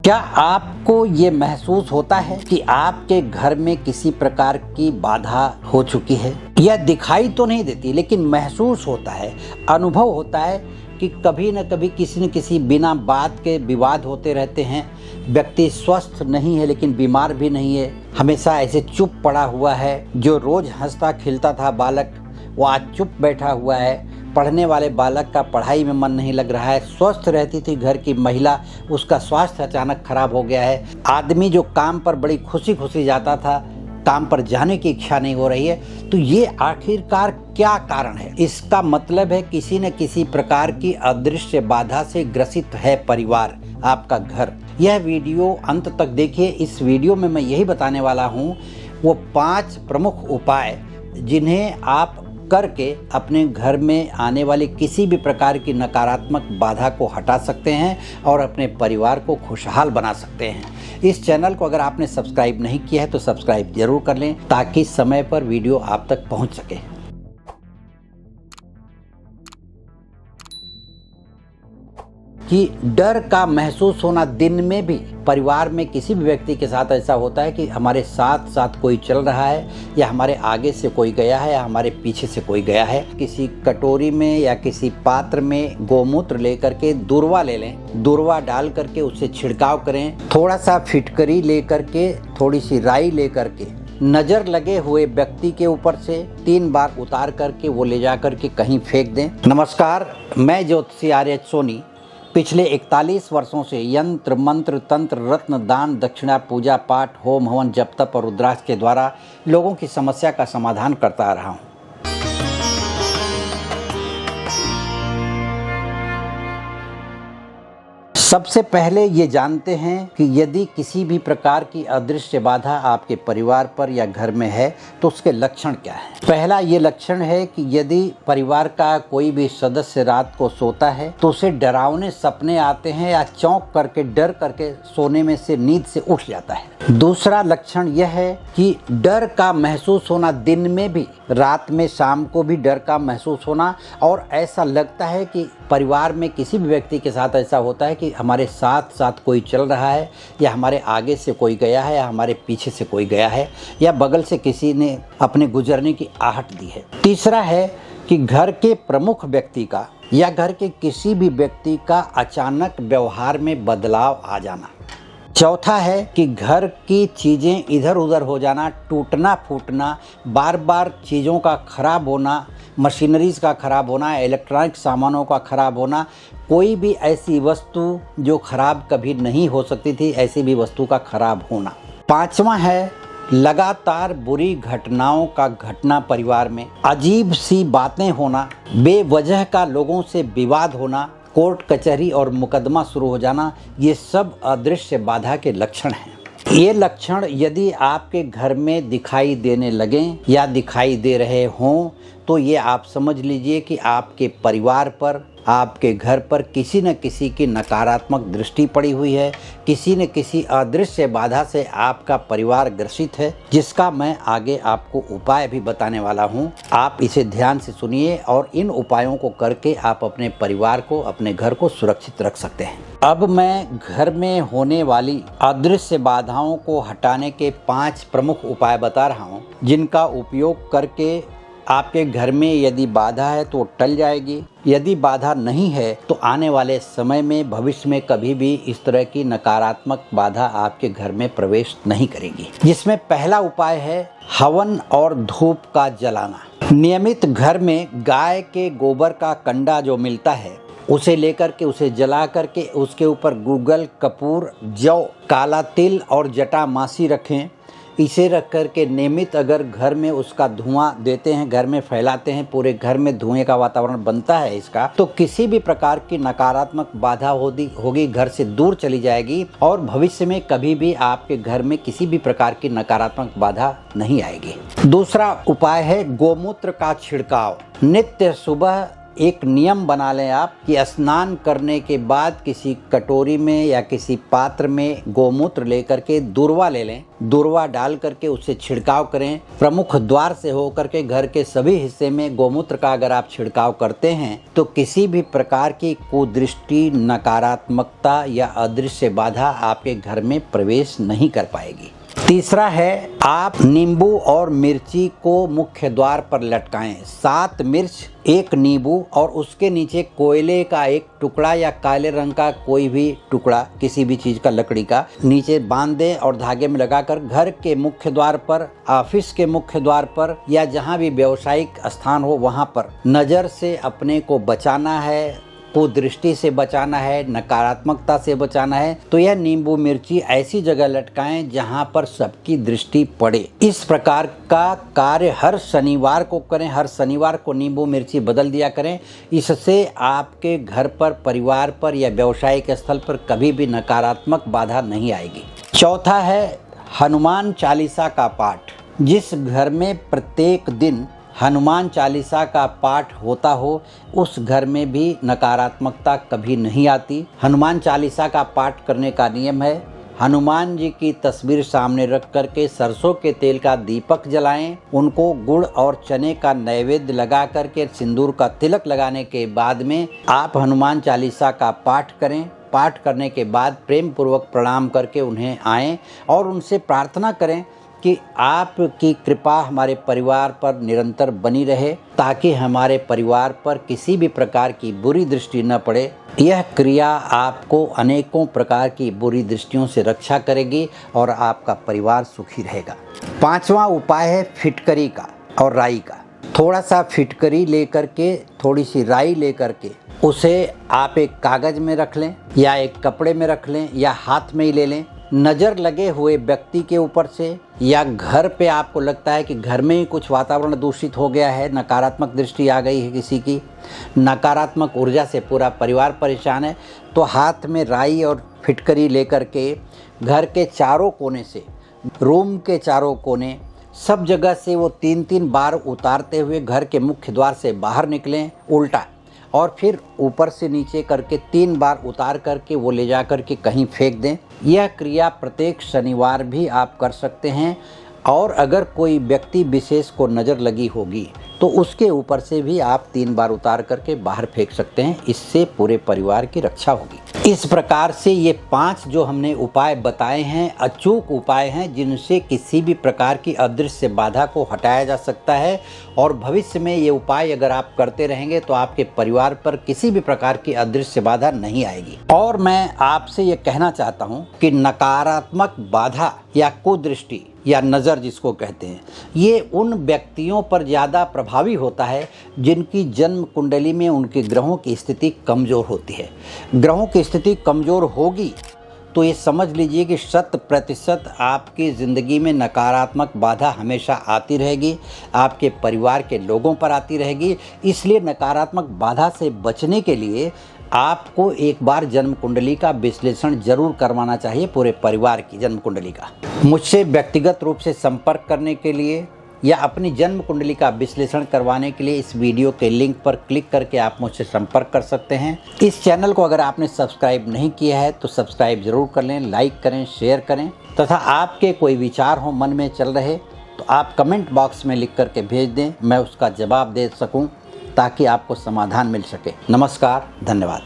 क्या आपको ये महसूस होता है कि आपके घर में किसी प्रकार की बाधा हो चुकी है? यह दिखाई तो नहीं देती, लेकिन महसूस होता है, अनुभव होता है कि कभी न कभी किसी न किसी बिना बात के विवाद होते रहते हैं। व्यक्ति स्वस्थ नहीं है लेकिन बीमार भी नहीं है, हमेशा ऐसे चुप पड़ा हुआ है। जो रोज हंसता खिलता था बालक, वो आज चुप बैठा हुआ है। पढ़ने वाले बालक का पढ़ाई में मन नहीं लग रहा है। स्वस्थ रहती थी घर की महिला, उसका स्वास्थ्य अचानक खराब हो गया है। आदमी जो काम पर बड़ी खुशी खुशी जाता था, काम पर जाने की इच्छा नहीं हो रही है। तो ये आखिरकार क्या कारण है? इसका मतलब है किसी न किसी प्रकार की अदृश्य बाधा से ग्रसित है परिवार, आपका घर। यह वीडियो अंत तक देखिए। इस वीडियो में मैं यही बताने वाला हूँ वो 5 प्रमुख उपाय जिन्हें आप करके अपने घर में आने वाली किसी भी प्रकार की नकारात्मक बाधा को हटा सकते हैं और अपने परिवार को खुशहाल बना सकते हैं। इस चैनल को अगर आपने सब्सक्राइब नहीं किया है तो सब्सक्राइब जरूर कर लें ताकि समय पर वीडियो आप तक पहुंच सके। कि डर का महसूस होना, दिन में भी परिवार में किसी भी व्यक्ति के साथ ऐसा होता है कि हमारे साथ साथ कोई चल रहा है, या हमारे आगे से कोई गया है, या हमारे पीछे से कोई गया है। किसी कटोरी में या किसी पात्र में गोमूत्र लेकर के दूर्वा ले लें, दूर्वा डाल करके उससे छिड़काव करें। थोड़ा सा फिटकरी लेकर के, थोड़ी सी राई लेकर के नज़र लगे हुए व्यक्ति के ऊपर से 3 बार उतार करके वो ले जा करके कहीं फेंक दें। नमस्कार, मैं ज्योतिषी आर्य सोनी पिछले 41 वर्षों से यंत्र मंत्र तंत्र रत्न दान दक्षिणा पूजा पाठ होम हवन जप तप और रुद्राक्ष के द्वारा लोगों की समस्या का समाधान करता रहा हूँ। सबसे पहले ये जानते हैं कि यदि किसी भी प्रकार की अदृश्य बाधा आपके परिवार पर या घर में है तो उसके लक्षण क्या हैं। पहला ये लक्षण है कि यदि परिवार का कोई भी सदस्य रात को सोता है तो उसे डरावने सपने आते हैं या चौंक करके डर करके सोने में से नींद से उठ जाता है। दूसरा लक्षण यह है कि डर का महसूस होना, दिन में भी, रात में, शाम को भी डर का महसूस होना, और ऐसा लगता है कि परिवार में किसी भी व्यक्ति के साथ ऐसा होता है कि हमारे साथ साथ कोई चल रहा है, या हमारे आगे से कोई गया है, या हमारे पीछे से कोई गया है, या बगल से किसी ने अपने गुजरने की आहट दी है। तीसरा है कि घर के प्रमुख व्यक्ति का या घर के किसी भी व्यक्ति का अचानक व्यवहार में बदलाव आ जाना। चौथा है कि घर की चीज़ें इधर उधर हो जाना, टूटना फूटना, बार बार चीज़ों का खराब होना, मशीनरीज का खराब होना, इलेक्ट्रॉनिक सामानों का खराब होना, कोई भी ऐसी वस्तु जो खराब कभी नहीं हो सकती थी, ऐसी भी वस्तु का खराब होना। पांचवा है लगातार बुरी घटनाओं का घटना, परिवार में अजीब सी बातें होना, बेवजह का लोगों से विवाद होना, कोर्ट कचहरी और मुकदमा शुरू हो जाना। ये सब अदृश्य बाधा के लक्षण हैं। ये लक्षण यदि आपके घर में दिखाई देने लगें या दिखाई दे रहे हों तो ये आप समझ लीजिए कि आपके परिवार पर, आपके घर पर किसी न किसी की नकारात्मक दृष्टि पड़ी हुई है। किसी न किसी अदृश्य बाधा से आपका परिवार ग्रसित है, जिसका मैं आगे आपको उपाय भी बताने वाला हूँ। आप इसे ध्यान से सुनिए और इन उपायों को करके आप अपने परिवार को, अपने घर को सुरक्षित रख सकते हैं। अब मैं घर में होने वाली अदृश्य बाधाओं को हटाने के 5 प्रमुख उपाय बता रहा हूँ, जिनका उपयोग करके आपके घर में यदि बाधा है तो टल जाएगी। यदि बाधा नहीं है तो आने वाले समय में, भविष्य में कभी भी इस तरह की नकारात्मक बाधा आपके घर में प्रवेश नहीं करेगी। जिसमें पहला उपाय है हवन और धूप का जलाना। नियमित घर में गाय के गोबर का कंडा जो मिलता है उसे लेकर के, उसे जला करके उसके ऊपर गूगल, कपूर, जौ, काला तिल और जटामासी रखें। इसे रख कर के नियमित अगर घर में उसका धुआं देते हैं, घर में फैलाते हैं, पूरे घर में धुएं का वातावरण बनता है इसका, तो किसी भी प्रकार की नकारात्मक बाधा होगी घर से दूर चली जाएगी और भविष्य में कभी भी आपके घर में किसी भी प्रकार की नकारात्मक बाधा नहीं आएगी। दूसरा उपाय है गोमूत्र का छिड़काव। नित्य सुबह एक नियम बना लें आप कि स्नान करने के बाद किसी कटोरी में या किसी पात्र में गोमूत्र लेकर के दूर्वा ले लें, दूर्वा डाल करके उससे छिड़काव करें। प्रमुख द्वार से होकर के घर के सभी हिस्से में गोमूत्र का अगर आप छिड़काव करते हैं तो किसी भी प्रकार की कुदृष्टि, नकारात्मकता या अदृश्य बाधा आपके घर में प्रवेश नहीं कर पाएगी। तीसरा है, आप नींबू और मिर्ची को मुख्य द्वार पर लटकाएं। 7 मिर्च, 1 नींबू और उसके नीचे कोयले का एक टुकड़ा या काले रंग का कोई भी टुकड़ा, किसी भी चीज का, लकड़ी का, नीचे बांध दें और धागे में लगाकर घर के मुख्य द्वार पर, ऑफिस के मुख्य द्वार पर या जहां भी व्यावसायिक स्थान हो वहां पर नजर से अपने को बचाना है, कुदृष्टि से बचाना है, नकारात्मकता से बचाना है। तो यह नींबू मिर्ची ऐसी जगह लटकाएं जहां पर सबकी दृष्टि पड़े। इस प्रकार का कार्य हर शनिवार को करें। हर शनिवार को नींबू मिर्ची बदल दिया करें। इससे आपके घर पर, परिवार पर या व्यावसायिक स्थल पर कभी भी नकारात्मक बाधा नहीं आएगी। चौथा है हनुमान चालीसा का पाठ। जिस घर में प्रत्येक दिन हनुमान चालीसा का पाठ होता हो उस घर में भी नकारात्मकता कभी नहीं आती। हनुमान चालीसा का पाठ करने का नियम है, हनुमान जी की तस्वीर सामने रख करके सरसों के तेल का दीपक जलाएं, उनको गुड़ और चने का नैवेद्य लगा करके सिंदूर का तिलक लगाने के बाद में आप हनुमान चालीसा का पाठ करें। पाठ करने के बाद प्रेम पूर्वक प्रणाम करके उन्हें आएं और उनसे प्रार्थना करें कि आपकी कृपा हमारे परिवार पर निरंतर बनी रहे, ताकि हमारे परिवार पर किसी भी प्रकार की बुरी दृष्टि न पड़े। यह क्रिया आपको अनेकों प्रकार की बुरी दृष्टियों से रक्षा करेगी और आपका परिवार सुखी रहेगा। 5वां उपाय है फिटकरी का और राई का। थोड़ा सा फिटकरी लेकर के, थोड़ी सी राई लेकर के उसे आप एक कागज में रख लें या एक कपड़े में रख लें या हाथ में ही ले लें। नज़र लगे हुए व्यक्ति के ऊपर से या घर पे आपको लगता है कि घर में ही कुछ वातावरण दूषित हो गया है, नकारात्मक दृष्टि आ गई है, किसी की नकारात्मक ऊर्जा से पूरा परिवार परेशान है, तो हाथ में राई और फिटकरी लेकर के घर के चारों कोने से, रूम के चारों कोने, सब जगह से वो 3-3 बार उतारते हुए घर के मुख्य द्वार से बाहर निकलें उल्टा, और फिर ऊपर से नीचे करके 3 बार उतार करके वो ले जा करके कहीं फेंक दें। यह क्रिया प्रत्येक शनिवार भी आप कर सकते हैं। और अगर कोई व्यक्ति विशेष को नज़र लगी होगी तो उसके ऊपर से भी आप 3 बार उतार करके बाहर फेंक सकते हैं। इससे पूरे परिवार की रक्षा होगी। इस प्रकार से ये 5 जो हमने उपाय बताए हैं अचूक उपाय हैं, जिनसे किसी भी प्रकार की अदृश्य बाधा को हटाया जा सकता है। और भविष्य में ये उपाय अगर आप करते रहेंगे तो आपके परिवार पर किसी भी प्रकार की अदृश्य बाधा नहीं आएगी। और मैं आपसे ये कहना चाहता हूँ कि नकारात्मक बाधा या कुदृष्टि या नज़र जिसको कहते हैं, ये उन व्यक्तियों पर ज़्यादा प्रभावी होता है जिनकी जन्म कुंडली में उनके ग्रहों की स्थिति कमज़ोर होती है। ग्रहों की स्थिति कमज़ोर होगी तो ये समझ लीजिए कि 100% आपकी ज़िंदगी में नकारात्मक बाधा हमेशा आती रहेगी, आपके परिवार के लोगों पर आती रहेगी। इसलिए नकारात्मक बाधा से बचने के लिए आपको एक बार जन्म कुंडली का विश्लेषण जरूर करवाना चाहिए, पूरे परिवार की जन्म कुंडली का। मुझसे व्यक्तिगत रूप से संपर्क करने के लिए या अपनी जन्म कुंडली का विश्लेषण करवाने के लिए इस वीडियो के लिंक पर क्लिक करके आप मुझसे संपर्क कर सकते हैं। इस चैनल को अगर आपने सब्सक्राइब नहीं किया है तो सब्सक्राइब जरूर कर लें, लाइक करें, शेयर करें, तथा आपके कोई विचार हो मन में चल रहे तो आप कमेंट बॉक्स में लिख करके भेज दें, मैं उसका जवाब दे सकूं ताकि आपको समाधान मिल सके। नमस्कार, धन्यवाद।